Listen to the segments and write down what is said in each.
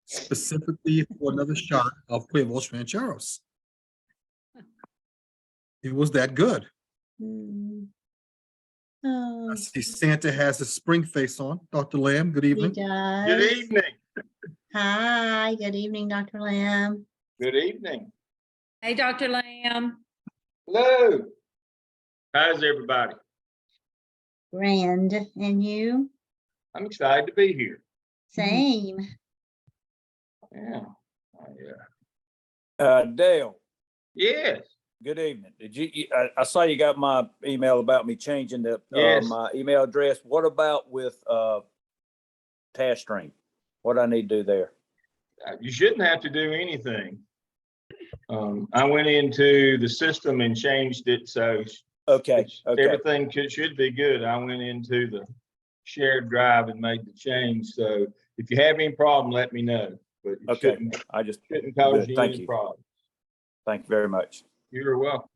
specifically for another shot of Huevos Rancheros. It was that good. Mm. I Oh, see Santa has a spring face on. Dr. Lamb, good he evening. does. Good evening. Hi, good evening, Dr. Lamb. Good evening. Hey, Dr. Lamb. Hello. How's everybody? Grand. And you? I'm excited to be here. Same. Yeah. Yeah. Dale, Yes. good evening. I saw you got my email about me changing the Yes. my email address. What about with task stream? What I need to do there? You shouldn't have to do anything. I went into the system and changed it, so Okay. everything should be good. I went into the shared drive and made the change. So if you have any problem, let me know. But it Okay. shouldn't I just cause good. you Thank any you. problem. Thank you very much. You're welcome.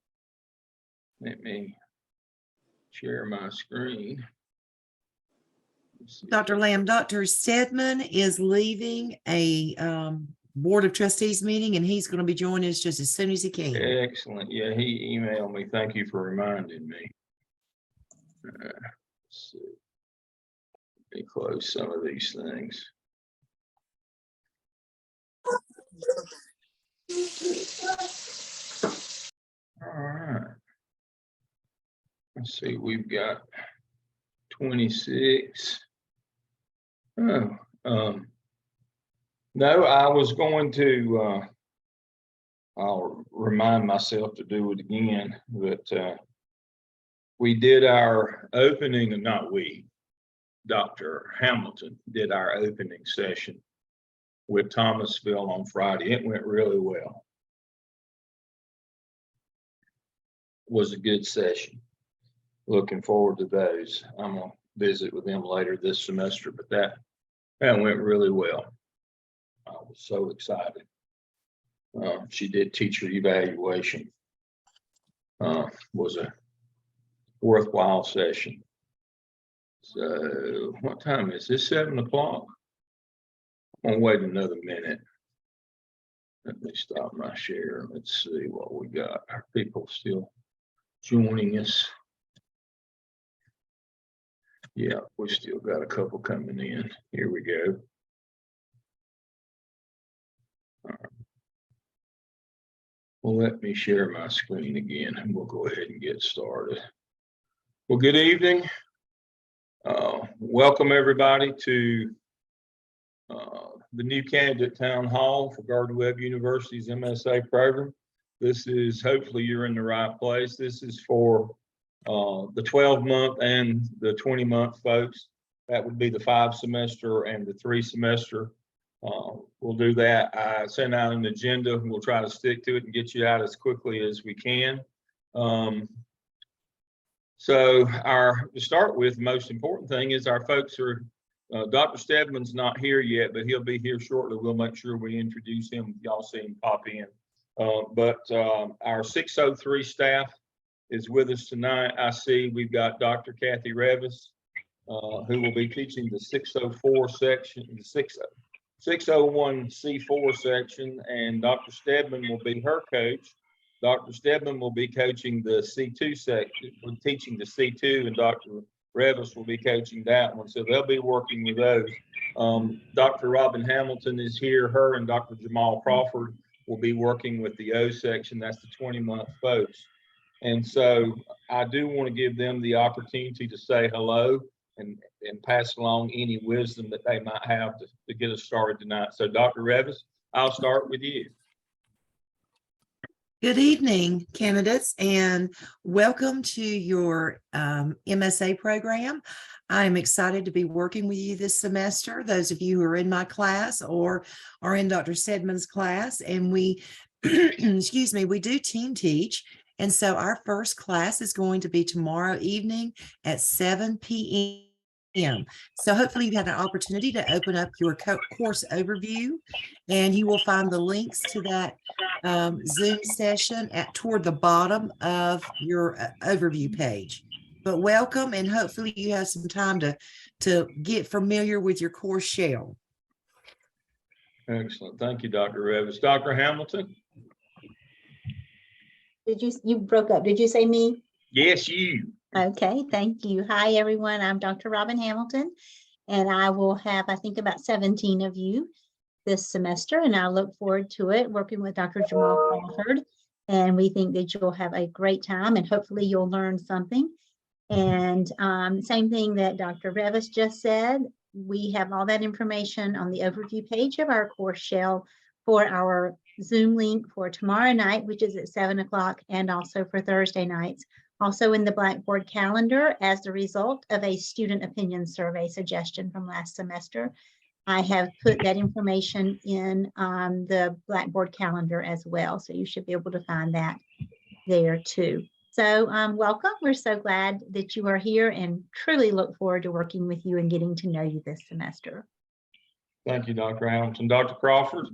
Let me share my screen. Let's see. Dr. Lamb, Dr. Stedman is leaving a Board of Trustees meeting, and he's going to be joining us just as soon as he can. Excellent. Yeah, he emailed me. Thank you for reminding me. Let's see. Let me close some of these things. All right. Let's see, we've got 26. Oh, no, I was going to, I'll remind myself to do it again, but we did our opening, not we, Dr. Hamilton did our opening session with Thomasville on Friday. It went really well. Was a good session. Looking forward to those. I'm gonna visit with them later this semester, but that went really well. I was so excited. She did teacher evaluation. Was a worthwhile session. So what time is this? 7 o'clock? I'm gonna wait another minute. Let me stop my share. Let's see what we got. Are people still joining us? Yeah, we still got a couple coming in. Here we go. All right. Well, let me share my screen again and we'll go ahead and get started. Well, good evening. Welcome everybody to the new candidate town hall for Gardner Webb University's MSA program. This is, hopefully you're in the right place. This is for the 12-month and the 20-month folks. That would be the 5-semester and the 3-semester. We'll do that. I sent out an agenda. We'll try to stick to it and get you out as quickly as we can. So to start with, the most important thing is our folks are, Dr. Stedman's not here yet, but he'll be here shortly. We'll make sure we introduce him. Y'all see him pop in. But our 603 staff is with us tonight. I see we've got Dr. Kathy Revis, who will be teaching the 604 section, the 601C4 section, and Dr. Stedman will be her coach. Dr. Stedman will be coaching the C2 section, teaching the C2, and Dr. Revis will be coaching that one. So they'll be working with those. Dr. Robin Hamilton is here. Her and Dr. Jamal Crawford will be working with the O section. That's the 20-month folks. And so I do want to give them the opportunity to say hello and pass along any wisdom that they might have to get us started tonight. So Dr. Revis, I'll start with you. Good evening, candidates, and welcome to your MSA program. I'm excited to be working with you this semester, those of you who are in my class or are in Dr. Stedman's class. And we, excuse me, we do team teach. And so our first class is going to be tomorrow evening at 7 p.m. So hopefully you've had an opportunity to open up your course overview, and you will find the links to that Zoom session toward the bottom of your overview page. But welcome, and hopefully you have some time to get familiar with your course shell. Excellent. Thank you, Dr. Revis. Dr. Hamilton? You broke up. Did you say me? Yes, you. Okay, thank you. Hi, everyone. I'm Dr. Robin Hamilton, and I will have, I think, about 17 of you this semester, and I look forward to it, working with Dr. Jamal Crawford. And we think that you'll have a great time, and hopefully you'll learn something. And same thing that Dr. Revis just said, we have all that information on the overview page of our course shell for our Zoom link for tomorrow night, which is at 7 o'clock, and also for Thursday nights. Also in the Blackboard calendar, as a result of a student opinion survey suggestion from last semester, I have put that information in the Blackboard calendar as well. So you should be able to find that there too. So welcome. We're so glad that you are here and truly look forward to working with you and getting to know you this semester. Thank you, Dr. Hamilton. Dr. Crawford?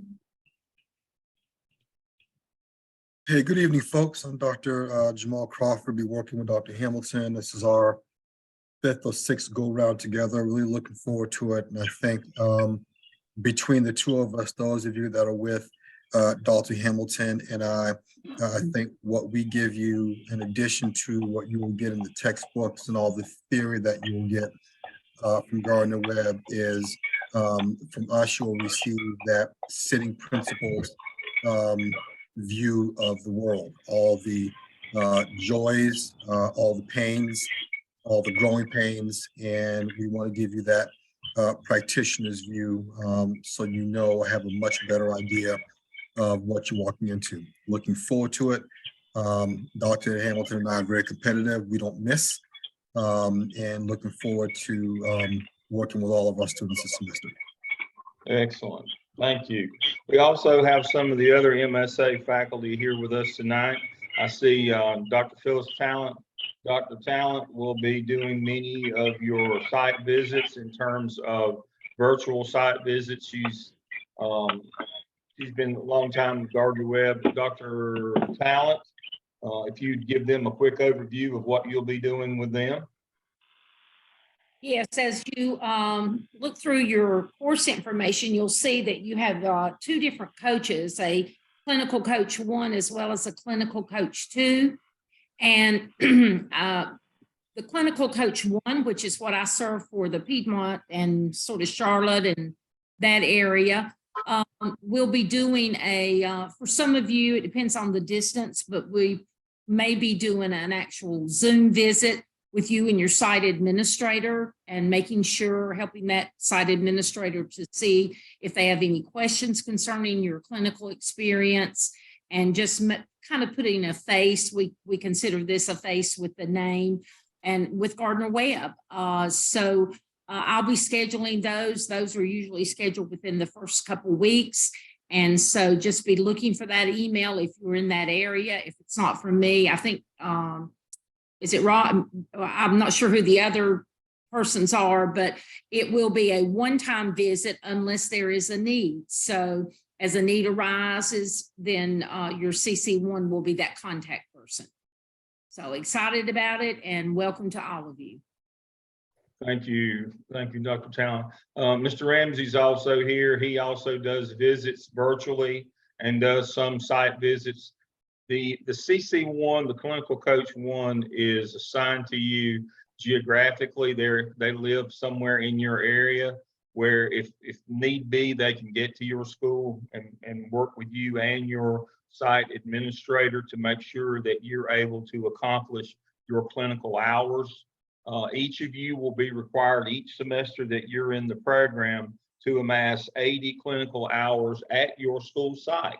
Hey, good evening, folks. I'm Dr. Jamal Crawford, be working with Dr. Hamilton. This is our 5th or 6th go round together. Really looking forward to it. And I think between the two of us, those of you that are with Dr. Hamilton and I think what we give you, in addition to what you will get in the textbooks and all the theory that you will get from Gardner Webb, is from us, you'll receive that sitting principles view of the world, all the joys, all the pains, all the growing pains, and we want to give you that practitioner's view, so you know, have a much better idea of what you're walking into. Looking forward to it. Dr. Hamilton and I are very competitive. We don't miss, and looking forward to working with all of our students this semester. Excellent. Thank you. We also have some of the other MSA faculty here with us tonight. I see Dr. Phyllis Talent. Dr. Talent will be doing many of your site visits in terms of virtual site visits. She's been a long time with Gardner Webb. Dr. Talent, if you'd give them a quick overview of what you'll be doing with them. Yes, as you look through your course information, you'll see that you have 2 different coaches, a clinical coach 1 as well as a clinical coach 2. And the clinical coach 1, which is what I serve for the Piedmont and sort of Charlotte and that area, we'll be doing for some of you, it depends on the distance, but we may be doing an actual Zoom visit with you and your site administrator, and making sure, helping that site administrator to see if they have any questions concerning your clinical experience, and just kind of putting a face. We consider this a face with the name and with Gardner Webb. So I'll be scheduling those. Those are usually scheduled within the first couple of weeks. And so just be looking for that email if you're in that area. If it's not from me, I think, is it Rob? I'm not sure who the other persons are, but it will be a one-time visit unless there is a need. So as a need arises, then your CC1 will be that contact person. So excited about it, and welcome to all of you. Thank you. Thank you, Dr. Talent. Mr. Ramsey's also here. He also does visits virtually and does some site visits. The CC1, the clinical coach 1, is assigned to you geographically. They live somewhere in your area where if need be, they can get to your school and work with you and your site administrator to make sure that you're able to accomplish your clinical hours. Each of you will be required each semester that you're in the program to amass 80 clinical hours at your school site.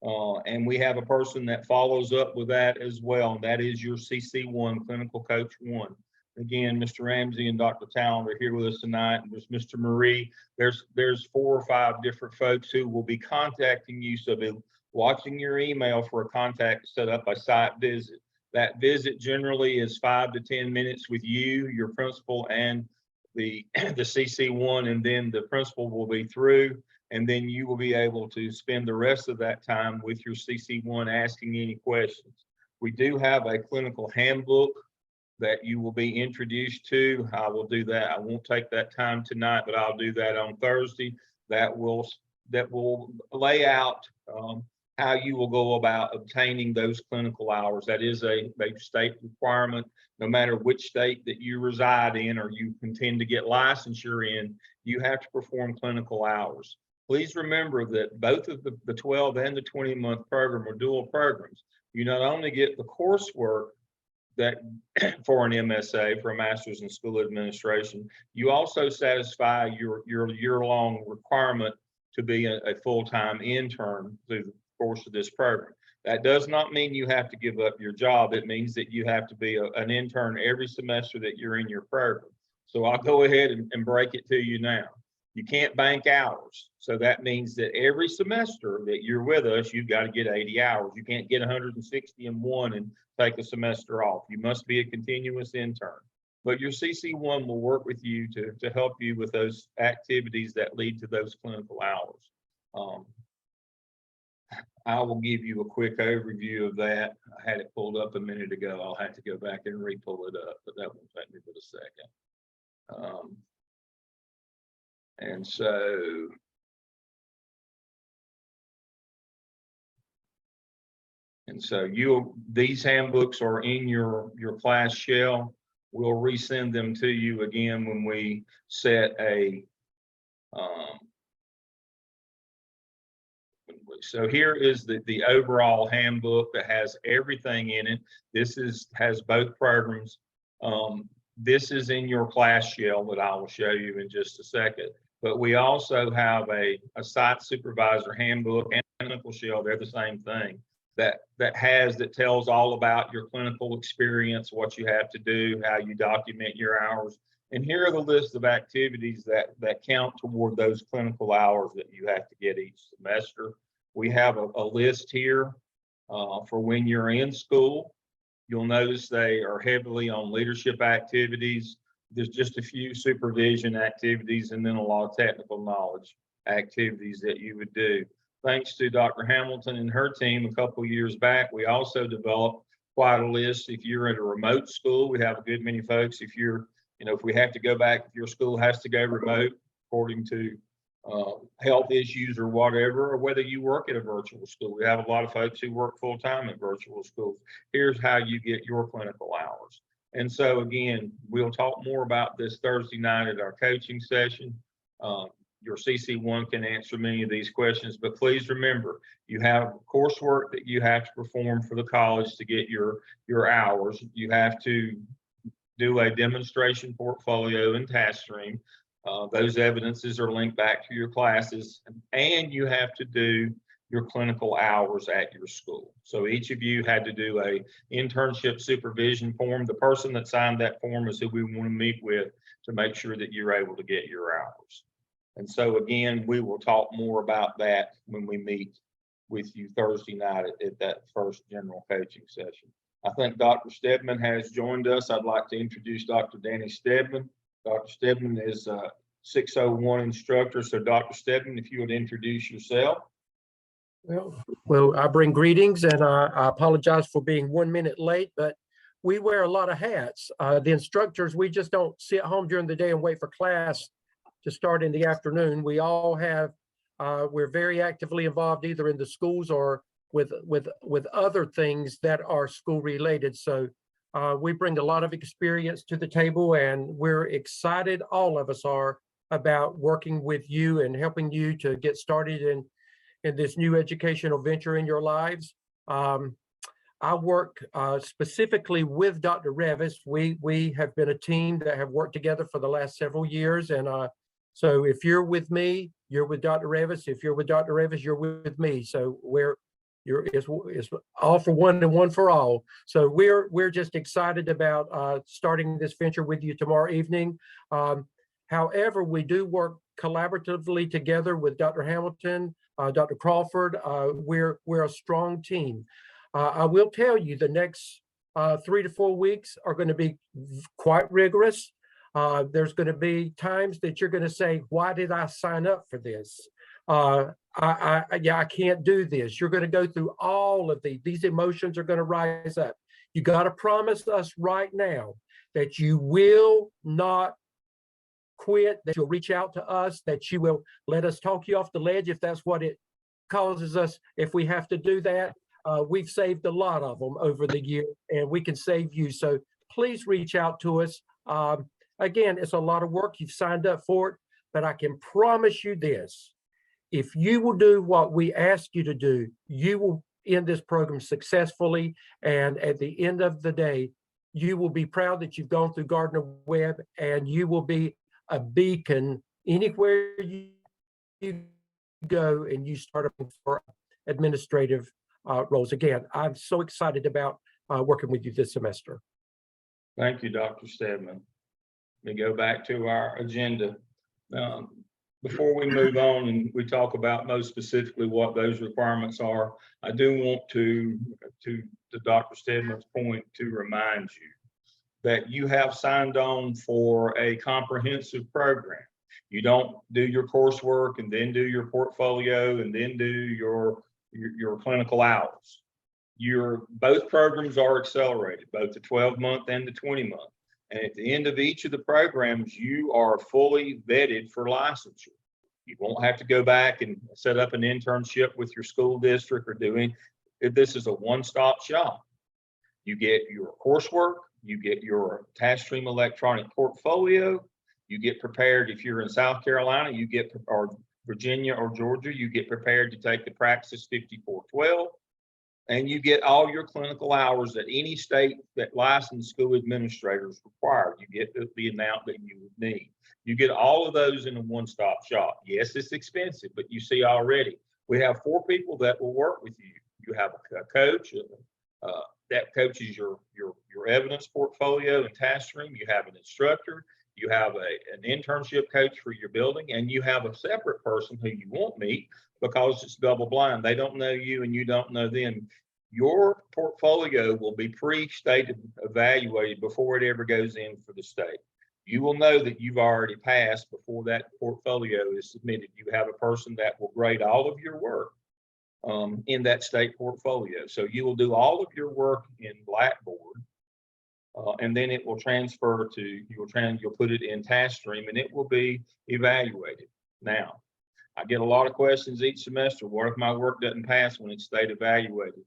And we have a person that follows up with that as well. And that is your CC1, Clinical Coach 1. Again, Mr. Ramsey and Dr. Talent are here with us tonight. And there's Mr. Marie. There's 4 or 5 different folks who will be contacting you. So be watching your email for a contact to set up a site visit. That visit generally is 5 to 10 minutes with you, your principal, and the CC1, and then the principal will be through. And then you will be able to spend the rest of that time with your CC1 asking any questions. We do have a clinical handbook that you will be introduced to. I will do that. I won't take that time tonight, but I'll do that on Thursday. That will that will lay out how you will go about obtaining those clinical hours. That is a state requirement. No matter which state that you reside in or you intend to get licensure in, you have to perform clinical hours. Please remember that both of the 12 and the 20-month program are dual programs. You not only get the coursework that for an MSA, for a Master's in School Administration, you also satisfy your year-long requirement to be a full-time intern through the course of this program. That does not mean you have to give up your job. It means that you have to be an intern every semester that you're in your program. So I'll go ahead and break it to you now. You can't bank hours. So that means that every semester that you're with us, you've got to get 80 hours. You can't get 160 in one and take a semester off. You must be a continuous intern. But your CC1 will work with you to help you with those activities that lead to those clinical hours. I will give you a quick overview of that. I had it pulled up a minute ago. I'll have to go back and re-pull it up, but that won't take me but a second. And so these handbooks are in your class shell. We'll resend them to you again when we set a so here is the overall handbook that has everything in it. This has both programs. This is in your class shell that I will show you in just a second. But we also have a site supervisor handbook and clinical shell. They're the same thing. That tells all about your clinical experience, what you have to do, how you document your hours. And here are the list of activities that count toward those clinical hours that you have to get each semester. We have a list here for when you're in school. You'll notice they are heavily on leadership activities. There's just a few supervision activities and then a lot of technical knowledge activities that you would do. Thanks to Dr. Hamilton and her team a couple of years back, we also developed quite a list. If you're at a remote school, we have a good many folks. If we have to go back, if your school has to go remote according to health issues or whatever, or whether you work at a virtual school. We have a lot of folks who work full-time at virtual schools. Here's how you get your clinical hours. And so again, we'll talk more about this Thursday night at our coaching session. Your CC1 can answer many of these questions, but please remember, you have coursework that you have to perform for the college to get your hours. You have to do a demonstration portfolio and task stream. Those evidences are linked back to your classes, and you have to do your clinical hours at your school. So each of you had to do a internship supervision form. The person that signed that form is who we want to meet with to make sure that you're able to get your hours. And so again, we will talk more about that when we meet with you Thursday night at that first general coaching session. I think Dr. Stedman has joined us. I'd like to introduce Dr. Danny Stedman. Dr. Stedman is a 601 instructor. So Dr. Stedman, if you would introduce yourself. Well, I bring greetings, and I apologize for being 1 minute late, but we wear a lot of hats. The instructors, we just don't sit home during the day and wait for class to start in the afternoon. We all have, we're very actively involved either in the schools or with other things that are school related. So we bring a lot of experience to the table, and we're excited, all of us are, about working with you and helping you to get started in this new educational venture in your lives. I work specifically with Dr. Revis. We have been a team that have worked together for the last several years. And so if you're with me, you're with Dr. Revis. If you're with Dr. Revis, you're with me. So it's all for one and one for all. So we're just excited about starting this venture with you tomorrow evening. However, we do work collaboratively together with Dr. Hamilton, Dr. Crawford. We're a strong team. I will tell you the next 3 to 4 weeks are going to be quite rigorous. There's going to be times that you're going to say, why did I sign up for this? I can't do this. You're going to go through all of these emotions are going to rise up. You got to promise us right now that you will not quit, that you'll reach out to us, that you will let us talk you off the ledge if that's what it causes us, if we have to do that. We've saved a lot of them over the year, and we can save you. So please reach out to us. Again, it's a lot of work. You've signed up for it, but I can promise you this. If you will do what we ask you to do, you will end this program successfully. And at the end of the day, you will be proud that you've gone through Gardner Webb, and you will be a beacon anywhere you go and you start up for administrative roles. Again, I'm so excited about working with you this semester. Thank you, Dr. Stedman. Let me go back to our agenda. Before we move on and we talk about most specifically what those requirements are, I do want to Dr. Stedman's point, to remind you that you have signed on for a comprehensive program. You don't do your coursework and then do your portfolio and then do your clinical hours. Both programs are accelerated, both the 12-month and the 20-month. And at the end of each of the programs, you are fully vetted for licensure. You won't have to go back and set up an internship with your school district or doing. This is a one-stop shop. You get your coursework, you get your TaskStream electronic portfolio, you get prepared. If you're in South Carolina, or Virginia or Georgia, you get prepared to take the Praxis 5412. And you get all your clinical hours that any state that licensed school administrators require. You get the amount that you would need. You get all of those in a one-stop shop. Yes, it's expensive, but you see already, we have 4 people that will work with you. You have a coach that coaches your evidence portfolio and TaskStream. You have an instructor. You have an internship coach for your building, and you have a separate person who you won't meet because it's double blind. They don't know you and you don't know them. Your portfolio will be pre-state evaluated before it ever goes in for the state. You will know that you've already passed before that portfolio is submitted. You have a person that will grade all of your work in that state portfolio. So you will do all of your work in Blackboard, and then it will transfer to, you'll put it in TaskStream and it will be evaluated. Now, I get a lot of questions each semester. What if my work doesn't pass when it's state evaluated?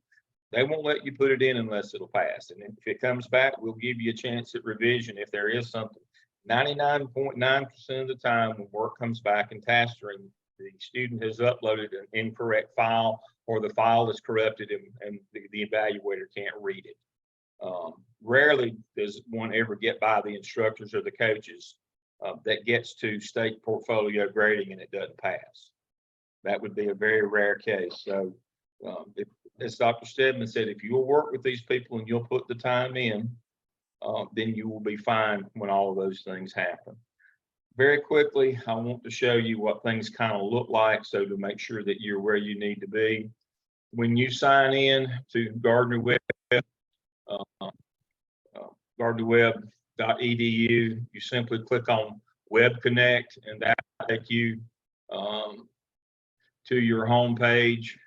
They won't let you put it in unless it'll pass. And if it comes back, we'll give you a chance at revision if there is something. 99.9% of the time when work comes back in TaskStream, the student has uploaded an incorrect file, or the file is corrupted and the evaluator can't read it. Rarely does one ever get by the instructors or the coaches that gets to state portfolio grading and it doesn't pass. That would be a very rare case. So as Dr. Stedman said, if you'll work with these people and you'll put the time in, then you will be fine when all of those things happen. Very quickly, I want to show you what things kind of look like, so to make sure that you're where you need to be. When you sign in to Gardner Webb, gardnerwebb.edu, you simply click on Web Connect, and that will take you to your home page.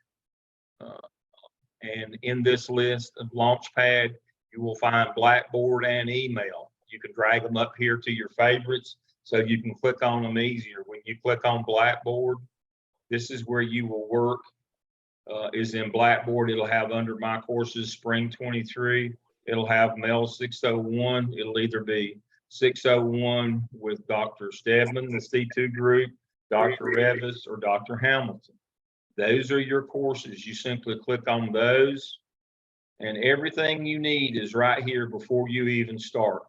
And in this list of Launchpad, you will find Blackboard and email. You can drag them up here to your favorites so you can click on them easier. When you click on Blackboard, this is where you will work, is in Blackboard. It'll have under My Courses Spring 23. It'll have Mel 601. It'll either be 601 with Dr. Stedman, the C2 group, Dr. Revis, or Dr. Hamilton. Those are your courses. You simply click on those, and everything you need is right here before you even start.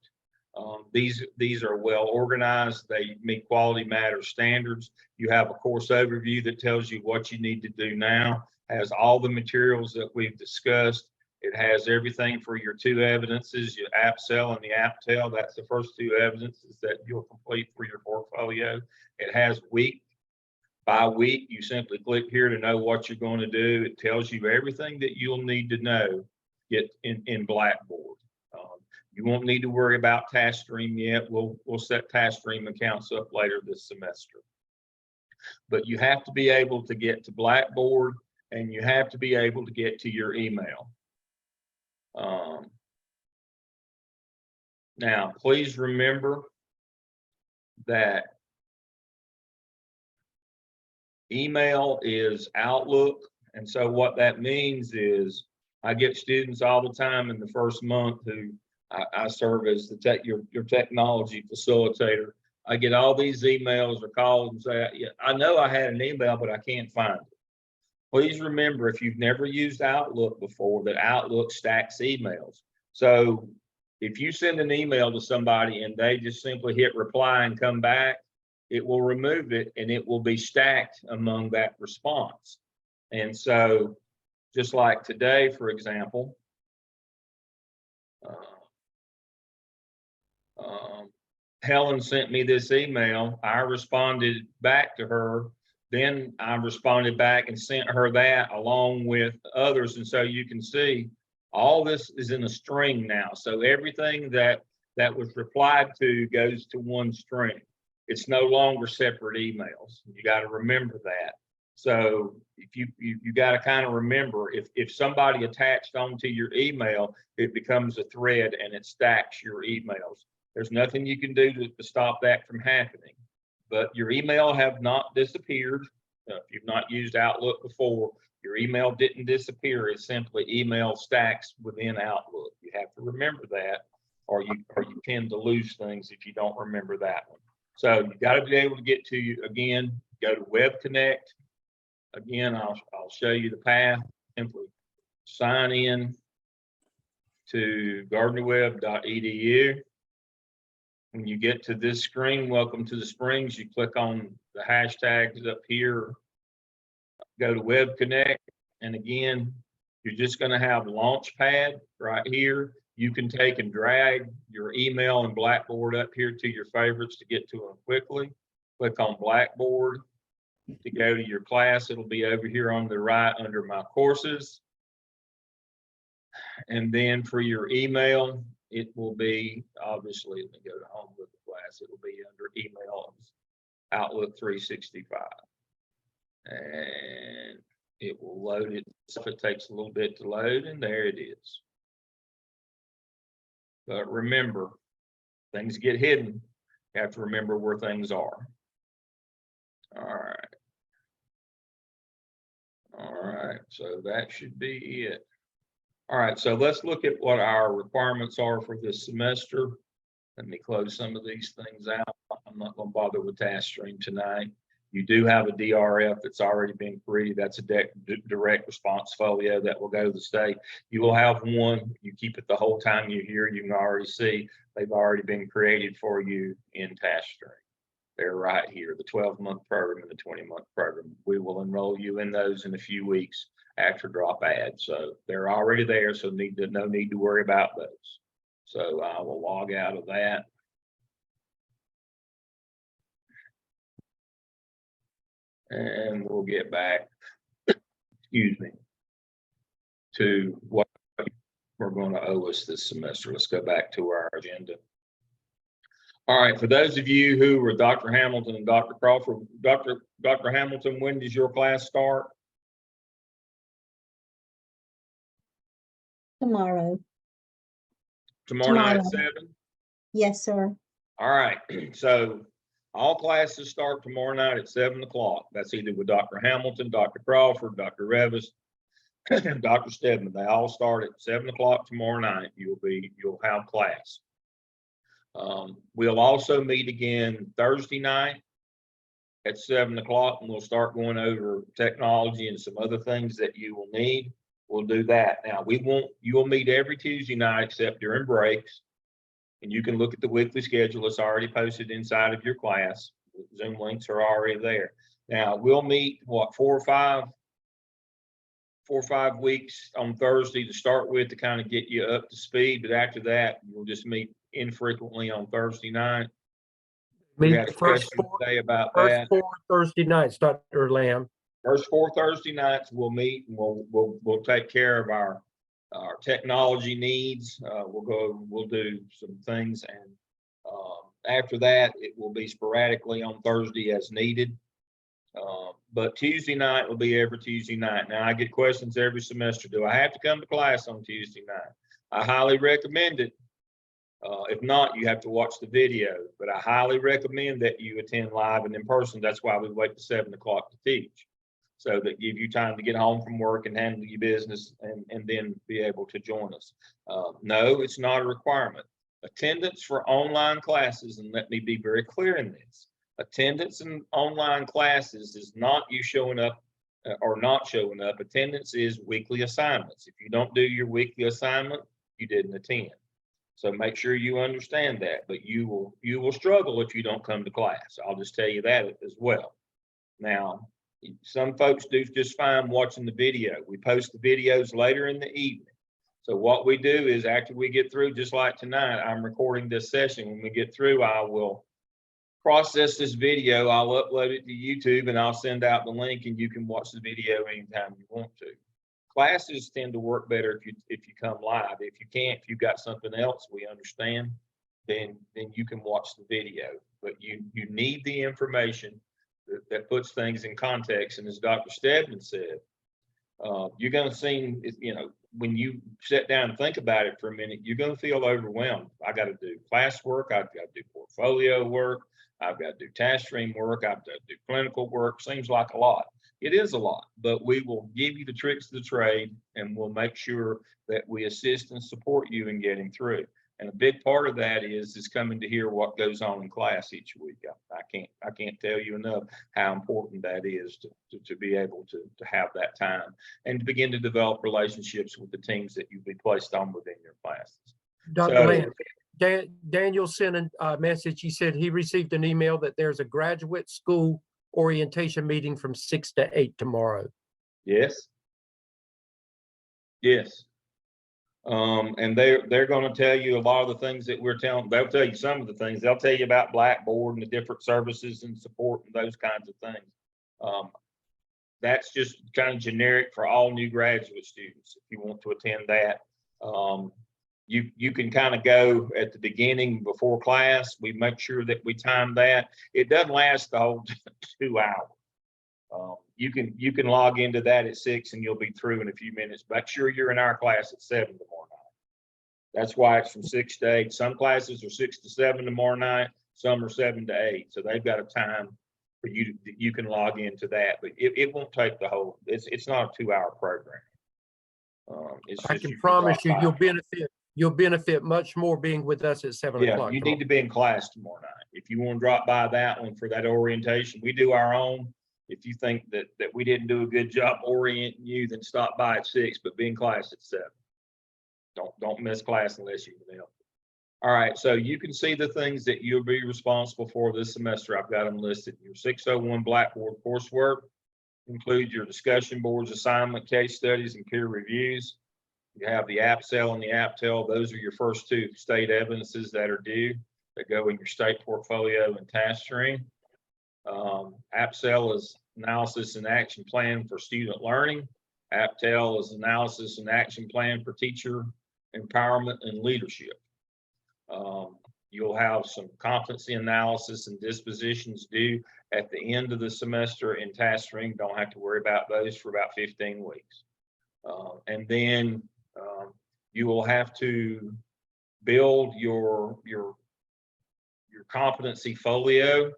These are well organized. They meet Quality Matters standards. You have a course overview that tells you what you need to do now, has all the materials that we've discussed. It has everything for your 2 evidences, your AppSell and the AppTell. That's the first 2 evidences that you'll complete for your portfolio. It has week by week. You simply click here to know what you're going to do. It tells you everything that you'll need to know get in Blackboard. You won't need to worry about TaskStream yet. We'll set TaskStream accounts up later this semester. But you have to be able to get to Blackboard, and you have to be able to get to your email. Now, please remember that email is Outlook. And so what that means is I get students all the time in the first month who I serve as the your technology facilitator. I get all these emails or calls and say, yeah, I know I had an email, but I can't find it. Please remember, if you've never used Outlook before, that Outlook stacks emails. So if you send an email to somebody and they just simply hit reply and come back, it will remove it and it will be stacked among that response. And so just like today, for example, Helen sent me this email. I responded back to her. Then I responded back and sent her that along with others. And so you can see all this is in a string now. So everything that was replied to goes to one string. It's no longer separate emails. You got to remember that. So if you got to kind of remember, if somebody attached onto your email, it becomes a thread and it stacks your emails. There's nothing you can do to stop that from happening. But your email have not disappeared. If you've not used Outlook before, your email didn't disappear. It's simply email stacks within Outlook. You have to remember that, or you tend to lose things if you don't remember that one. So you got to be able to get to you again. Go to Web Connect. Again, I'll show you the path. Simply sign in to gardnerweb.edu. When you get to this screen, welcome to the Springs, you click on the hashtags up here, go to Web Connect, and again, you're just going to have Launchpad right here. You can take and drag your email and Blackboard up here to your favorites to get to them quickly. Click on Blackboard to go to your class. It'll be over here on the right under My Courses. And then for your email, it will be, obviously, let me go to home with the class. It'll be under emails, Outlook 365. And it will load it. So it takes a little bit to load, and there it is. But remember, things get hidden. You have to remember where things are. All right. All right, so that should be it. All right, so let's look at what our requirements are for this semester. Let me close some of these things out. I'm not going to bother with task stream tonight. You do have a DRF that's already been created. That's a direct response folio that will go to the state. You will have one. You keep it the whole time you're here. You can already see they've already been created for you in task stream. They're right here, the 12-month program and the 20-month program. We will enroll you in those in a few weeks after drop add. So they're already there, so no need to worry about those. So I will log out of that. And we'll get back, excuse me, to what we're going to owe us this semester. Let's go back to our agenda. All right, for those of you who were Dr. Hamilton and Dr. Crawford, Dr. Hamilton, when does your class start? Tomorrow. Tomorrow night at Tomorrow. 7? Yes, sir. All right, so all classes start tomorrow night at 7 o'clock. That's either with Dr. Hamilton, Dr. Crawford, Dr. Revis, and Dr. Stedman. They all start at 7 o'clock tomorrow night. You'll have class. We'll also meet again Thursday night at 7 o'clock, and we'll start going over technology and some other things that you will need. We'll do that. Now, you'll meet every Tuesday night except during breaks, and you can look at the weekly schedule. It's already posted inside of your class. Zoom links are already there. Now, we'll meet, 4 or 5 weeks on Thursday to start with to kind of get you up to speed, but after that, we'll just meet infrequently on Thursday night. We Meet had the a first question today about first that. 4 Thursday nights, Dr. Lamb. First 4 Thursday nights, we'll meet and we'll take care of our technology needs. We'll do some things, and after that, it will be sporadically on Thursday as needed. But Tuesday night will be every Tuesday night. Now, I get questions every semester. Do I have to come to class on Tuesday night? I highly recommend it. If not, you have to watch the video, but I highly recommend that you attend live and in person. That's why we wait to 7 o'clock to teach. So that give you time to get home from work and handle your business and then be able to join us. No, it's not a requirement. Attendance for online classes, and let me be very clear in this, attendance in online classes is not you showing up or not showing up. Attendance is weekly assignments. If you don't do your weekly assignment, you didn't attend. So make sure you understand that, but you will struggle if you don't come to class. I'll just tell you that as well. Now, some folks do just fine watching the video. We post the videos later in the evening. So what we do is after we get through, just like tonight, I'm recording this session. When we get through, I will process this video. I'll upload it to YouTube and I'll send out the link and you can watch the video anytime you want to. Classes tend to work better if you come live. If you can't, if you've got something else, we understand, then you can watch the video. But you need the information that puts things in context. And as Dr. Stedman said, you're going to see, when you sit down and think about it for a minute, you're going to feel overwhelmed. I got to do classwork. I've got to do portfolio work. I've got to do task stream work. I've got to do clinical work. Seems like a lot. It is a lot, but we will give you the tricks of the trade and we'll make sure that we assist and support you in getting through. And a big part of that is coming to hear what goes on in class each week. I can't tell you enough how important that is to be able to have that time and to begin to develop relationships with the teams that you'll be placed on within your classes. Dr. Lance, Daniel sent a message. He said he received an email that there's a graduate school orientation meeting from 6 to 8 tomorrow. Yes. Yes. And they're going to tell you a lot of the things that we're telling. They'll tell you some of the things. They'll tell you about Blackboard and the different services and support and those kinds of things. That's just kind of generic for all new graduate students. If you want to attend that, you can kind of go at the beginning before class. We make sure that we time that. It doesn't last the whole 2 hours. You can log into that at 6 and you'll be through in a few minutes. Make sure you're in our class at 7 tomorrow night. That's why it's from 6 to 8. Some classes are 6 to 7 tomorrow night. Some are 7 to 8. So they've got a time for you can log into that, but it won't take the whole. It's not a 2-hour program. I can promise you, you'll benefit much more being with us at 7 o'clock. You need to be in class tomorrow night. If you want to drop by that one for that orientation, we do our own. If you think that we didn't do a good job orienting you, then stop by at 6, but be in class at 7. Don't miss class unless you can help. All right, so you can see the things that you'll be responsible for this semester. I've got them listed. Your 601 Blackboard coursework includes your discussion boards, assignment, case studies, and peer reviews. You have the AppSell and the AppTell. Those are your first 2 state evidences that are due that go in your state portfolio and task stream. AppSell is analysis and action plan for student learning. AppTell is analysis and action plan for teacher empowerment and leadership. You'll have some competency analysis and dispositions due at the end of the semester in task stream. Don't have to worry about those for about 15 weeks. And then you will have to build your competency folio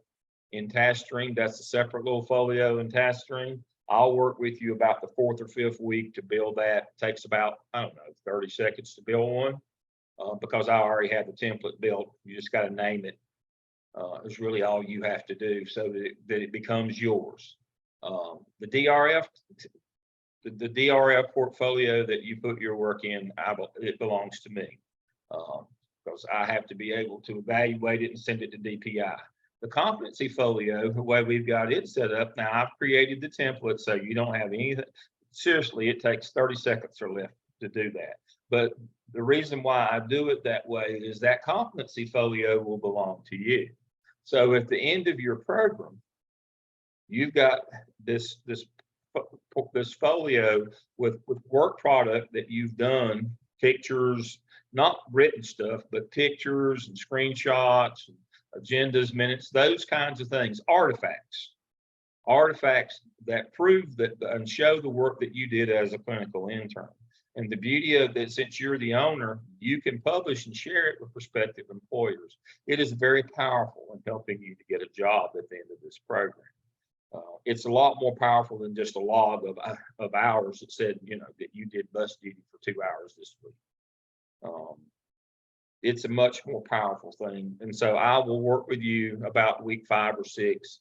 in task stream. That's a separate little folio in task stream. I'll work with you about the 4th or 5th week to build that. It takes about, 30 seconds to build one because I already have the template built. You just got to name it. It's really all you have to do so that it becomes yours. The DRF, the DRF portfolio that you put your work in, it belongs to me because I have to be able to evaluate it and send it to DPI. The competency folio, the way we've got it set up, now I've created the template so you don't have anything. Seriously, it takes 30 seconds or less to do that. But the reason why I do it that way is that competency folio will belong to you. So at the end of your program, you've got this folio with work product that you've done, pictures, not written stuff, but pictures and screenshots, agendas, minutes, those kinds of things, artifacts that prove that and show the work that you did as a clinical intern. And the beauty of that, since you're the owner, you can publish and share it with prospective employers. It is very powerful in helping you to get a job at the end of this program. It's a lot more powerful than just a log of hours that said, you know, that you did bus duty for 2 hours this week. It's a much more powerful thing. And so I will work with you about week 5 or 6.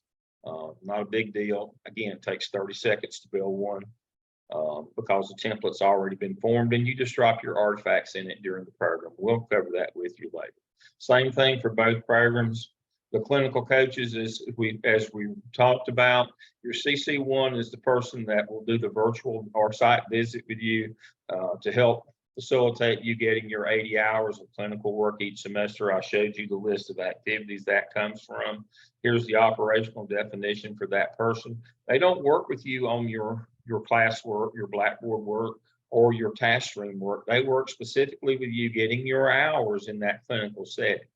Not a big deal. Again, it takes 30 seconds to build one because the template's already been formed, and you just drop your artifacts in it during the program. We'll cover that with you later. Same thing for both programs. The clinical coaches, as we talked about, your CC1 is the person that will do the virtual or site visit with you to help facilitate you getting your 80 hours of clinical work each semester. I showed you the list of activities that comes from. Here's the operational definition for that person. They don't work with you on your classwork, your Blackboard work, or your task stream work. They work specifically with you getting your hours in that clinical setting.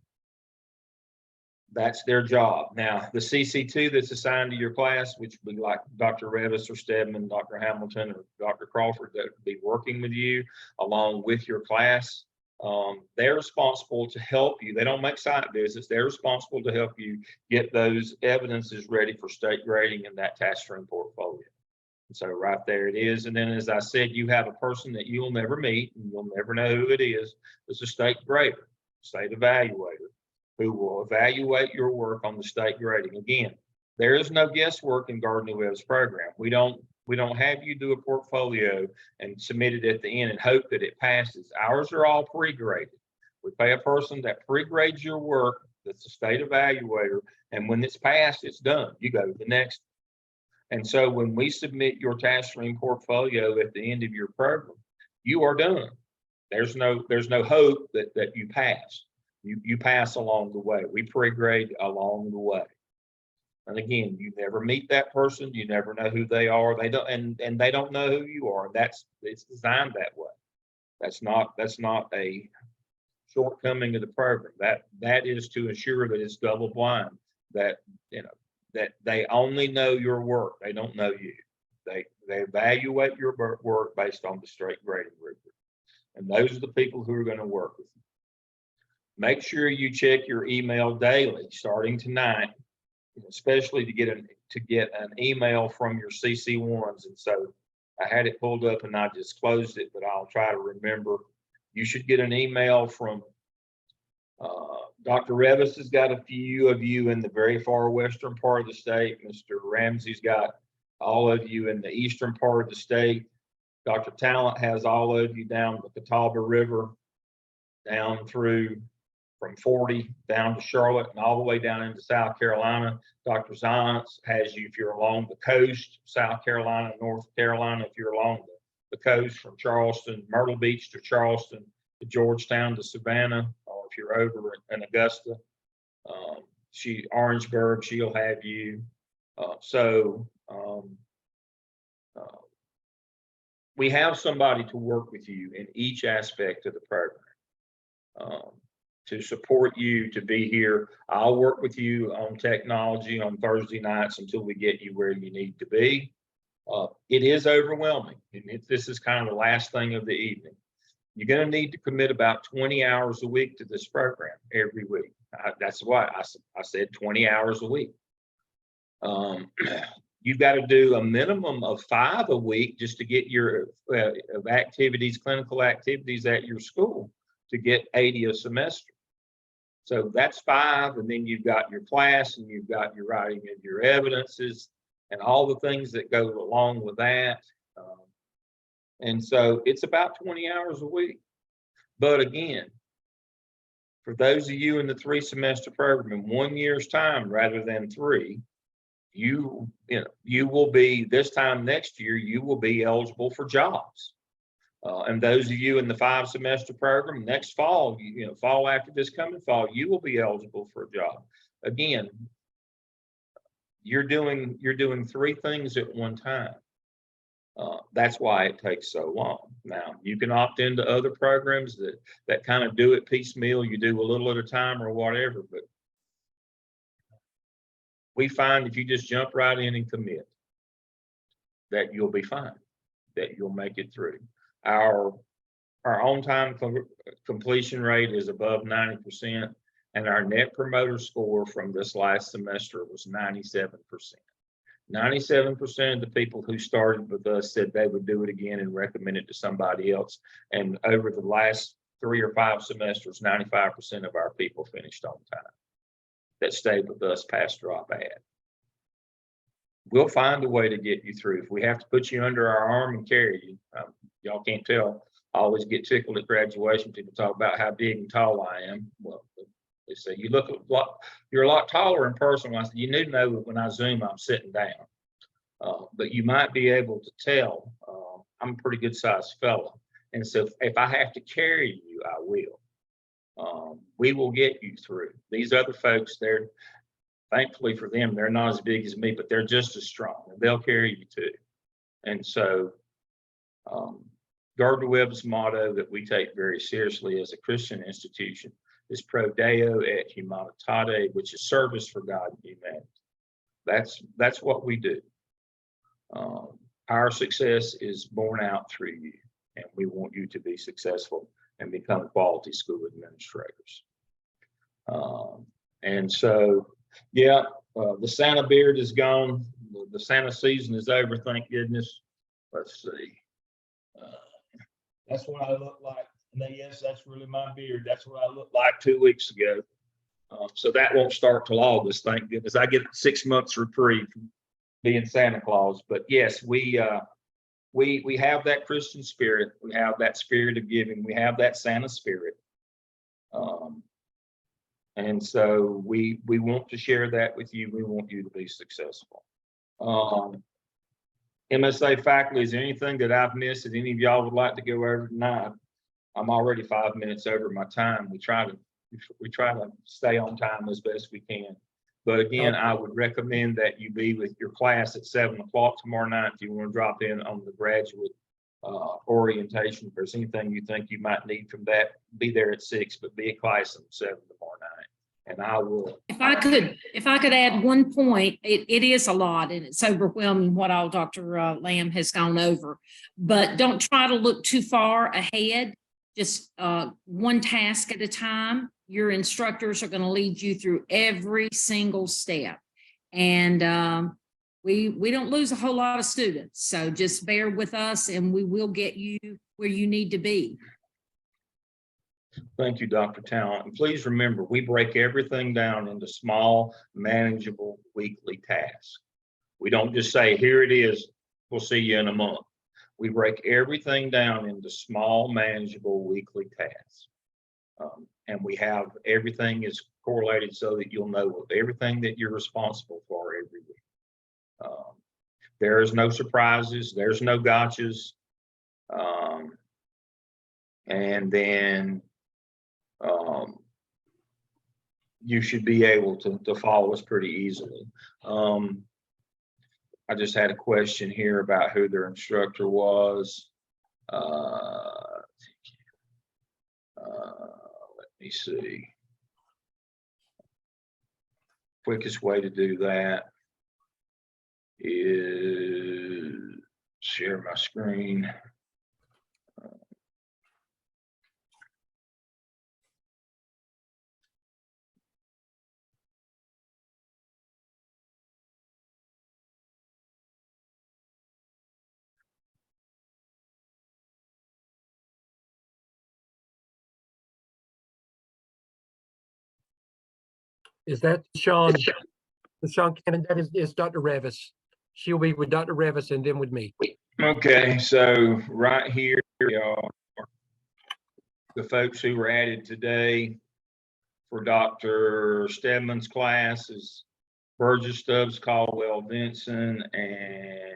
That's their job. Now, the CC2 that's assigned to your class, which would be like Dr. Revis or Stedman, Dr. Hamilton, or Dr. Crawford, that would be working with you along with your class. They're responsible to help you. They don't make site visits. They're responsible to help you get those evidences ready for state grading in that task stream portfolio. And so right there it is. And then, as I said, you have a person that you'll never meet and you'll never know who it is. It's a state grader, state evaluator, who will evaluate your work on the state grading. Again, there is no guesswork in Gardner Webb's program. We don't have you do a portfolio and submit it at the end and hope that it passes. Ours are all pre-graded. We pay a person that pre-grades your work, that's a state evaluator, and when it's passed, it's done. You go to the next. And so when we submit your task stream portfolio at the end of your program, you are done. There's no hope that you pass. You pass along the way. We pre-grade along the way. And again, you never meet that person. You never know who they are. They don't, and they don't know who you are. It's designed that way. That's not a shortcoming of the program. That is to ensure that it's double blind, that they only know your work. They don't know you. They evaluate your work based on the straight grading rubric. And those are the people who are going to work with you. Make sure you check your email daily, starting tonight, especially to get an email from your CC1s. And so I had it pulled up and I just closed it, but I'll try to remember. You should get an email from Dr. Revis has got a few of you in the very far western part of the state. Mr. Ramsey's got all of you in the eastern part of the state. Dr. Talent has all of you down the Catawba River, down through from 40 down to Charlotte and all the way down into South Carolina. Dr. Zients has you if you're along the coast, South Carolina, North Carolina, if you're along the coast from Charleston, Myrtle Beach to Charleston, to Georgetown to Savannah, or if you're over in Augusta, Orangeburg, she'll have you. We have somebody to work with you in each aspect of the program. To support you to be here. I'll work with you on technology on Thursday nights until we get you where you need to be. It is overwhelming, and this is kind of the last thing of the evening. You're going to need to commit about 20 hours a week to this program every week. That's why I said 20 hours a week. You've got to do a minimum of 5 a week just to get your activities, clinical activities at your school, to get 80 a semester. So that's 5, and then you've got your class, and you've got your writing of your evidences, and all the things that go along with that. And so it's about 20 hours a week. But again, for those of you in the 3-semester program in 1 year's time rather than 3, you will be, this time next year, you will be eligible for jobs. And those of you in the 5-semester program next fall, fall after this coming fall, you will be eligible for a job. Again, you're doing 3 things at one time. That's why it takes so long. Now, you can opt into other programs that kind of do it piecemeal. You do a little at a time or whatever, but we find if you just jump right in and commit, that you'll be fine, that you'll make it through. Our on-time completion rate is above 90%, and our net promoter score from this last semester was 97%. 97% of the people who started with us said they would do it again and recommend it to somebody else. And over the last 3 or 5 semesters, 95% of our people finished on time that stayed with us past drop ad. We'll find a way to get you through. If we have to put you under our arm and carry you, y'all can't tell. I always get tickled at graduation. People talk about how big and tall I am. Well, they say you're a lot taller in person. I said, you need to know that when I Zoom, I'm sitting down. But you might be able to tell I'm a pretty good sized fella. And so if I have to carry you, I will. We will get you through. These other folks, thankfully for them, they're not as big as me, but they're just as strong, and they'll carry you too. And so Gardner Webb's motto that we take very seriously as a Christian institution is Pro Deo et Humanitate, which is service for God and humanity. That's what we do. Our success is born out through you, and we want you to be successful and become quality school administrators. And so, yeah, the Santa beard is gone. The Santa season is over, thank goodness. Let's see. That's what I look like. And yes, that's really my beard. That's what I looked like 2 weeks ago. So that won't start till August, thank goodness. I get 6 months reprieve from being Santa Claus. But yes, we have that Christian spirit. We have that spirit of giving. We have that Santa spirit. And so we want to share that with you. We want you to be successful. MSA faculty, is there anything that I've missed that any of y'all would like to go over tonight? I'm already 5 minutes over my time. We try to stay on time as best we can. But again, I would recommend that you be with your class at 7 o'clock tomorrow night. If you want to drop in on the graduate orientation, if there's anything you think you might need from that, be there at 6, but be at class at 7 tomorrow night. And I will. If I could add one point, it is a lot and it's overwhelming what all Dr. Lamb has gone over, but don't try to look too far ahead. Just one task at a time. Your instructors are going to lead you through every single step. And we don't lose a whole lot of students. So just bear with us and we will get you where you need to be. Thank you, Dr. Talent. And please remember, we break everything down into small, manageable weekly tasks. We don't just say, here it is, we'll see you in a month. We break everything down into small, manageable weekly tasks. And we have everything is correlated so that you'll know everything that you're responsible for every week. There is no surprises. There's no gotchas. And then you should be able to follow us pretty easily. I just had a question here about who their instructor was. Let me see. Quickest way to do that is share my screen. Is that Sean Cannon? That is Dr. Revis. She'll be with Dr. Revis and then with me. Okay, so right here are the folks who were added today for Dr. Stedman's class is Burgess, Stubbs, Caldwell, Vinson, and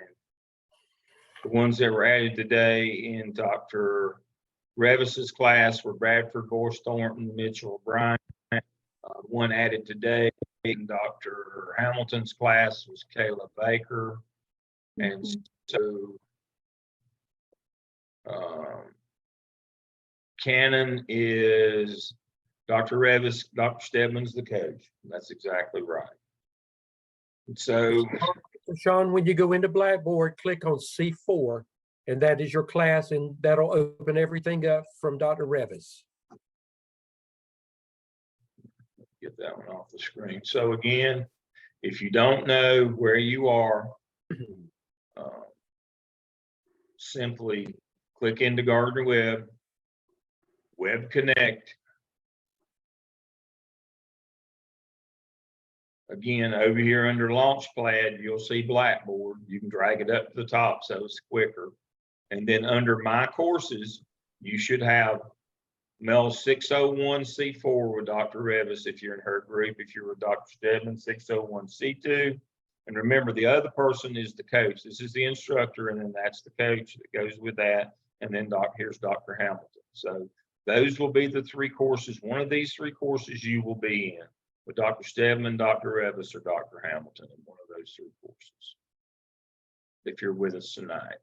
the ones that were added today in Dr. Revis's class were Bradford, Gorse, Thornton, Mitchell, Bryant. One added today in Dr. Hamilton's class was Kayla Baker. And so Cannon is Dr. Revis, Dr. Stedman's the coach. That's exactly right. And so Sean, when you go into Blackboard, click on C4 And that is your class, and that'll open everything up from Dr. Revis. Get that one off the screen. So again, if you don't know where you are, simply click into Gardner Web Connect. Again, over here under Launchpad, you'll see Blackboard. You can drag it up to the top so it's quicker. And then under My Courses, you should have Mel 601C4 with Dr. Revis if you're in her group. If you're with Dr. Stedman, 601C2. And remember, the other person is the coach. This is the instructor, and then that's the coach that goes with that. And then here's Dr. Hamilton. So those will be the 3 courses. One of these 3 courses you will be in with Dr. Stedman, Dr. Revis, or Dr. Hamilton in one of those 3 courses, if you're with us tonight.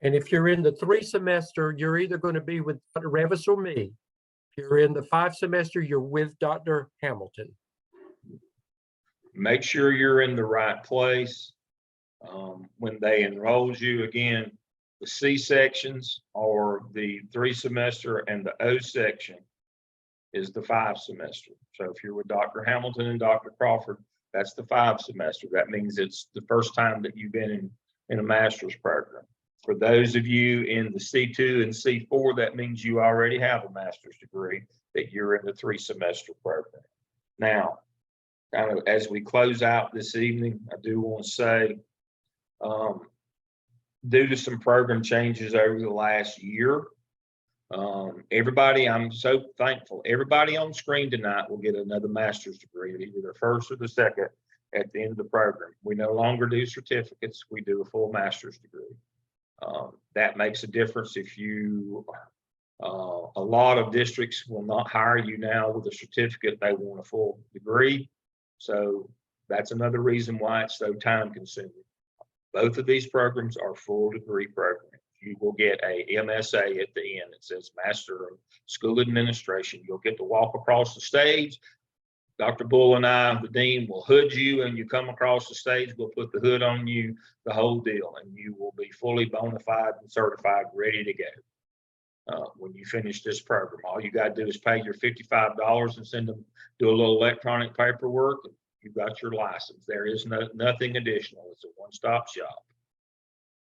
And if you're in the 3 semester, you're either going to be with Dr. Revis or me. If you're in the 5 semester, you're with Dr. Hamilton. Make sure you're in the right place. When they enroll you, again, the C sections are the 3 semester, and the O section is the 5 semester. So if you're with Dr. Hamilton and Dr. Crawford, that's the 5 semester. That means it's the first time that you've been in a master's program. For those of you in the C2 and C4, that means you already have a master's degree, that you're in the 3 semester program. Now, kind of as we close out this evening, I do want to say, due to some program changes over the last year, everybody, I'm so thankful, everybody on screen tonight will get another master's degree, either their first or the second at the end of the program. We no longer do certificates, we do a full master's degree. That makes a difference. If you, a lot of districts will not hire you now with a certificate, they want a full degree. So that's another reason why it's so time consuming. Both of these programs are full degree programs. You will get a MSA at the end. It says Master of School Administration. You'll get to walk across the stage. Dr. Bull and I, the dean, will hood you, and you come across the stage. We'll put the hood on you, the whole deal, and you will be fully bona fide and certified, ready to go. When you finish this program, all you got to do is pay your $55 and send them, do a little electronic paperwork. And you've got your license. There is nothing additional. It's a one-stop shop.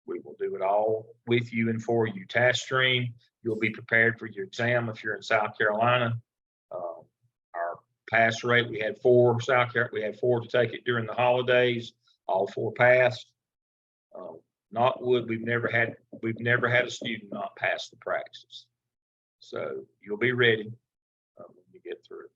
We will do it all with you and for you. Task stream, you'll be prepared for your exam if you're in South Carolina. Our pass rate, we had 4 to take it during the holidays. All 4 passed. Not wood, we've never had a student not pass the practice. So you'll be ready when you get through.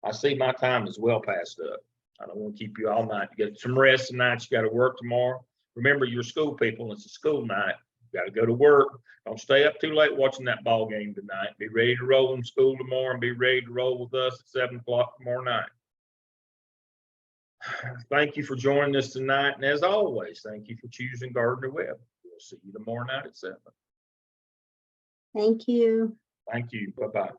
I see my time is well past up. I don't want to keep you all night. You get some rest tonight. You got to work tomorrow. Remember, you're school people. It's a school night. You got to go to work. Don't stay up too late watching that ball game tonight. Be ready to roll in school tomorrow and be ready to roll with us at 7 o'clock tomorrow night. Thank you for joining us tonight. And as always, thank you for choosing Gardner Webb. We'll see you tomorrow night at 7. Thank you. Thank you. Bye-bye.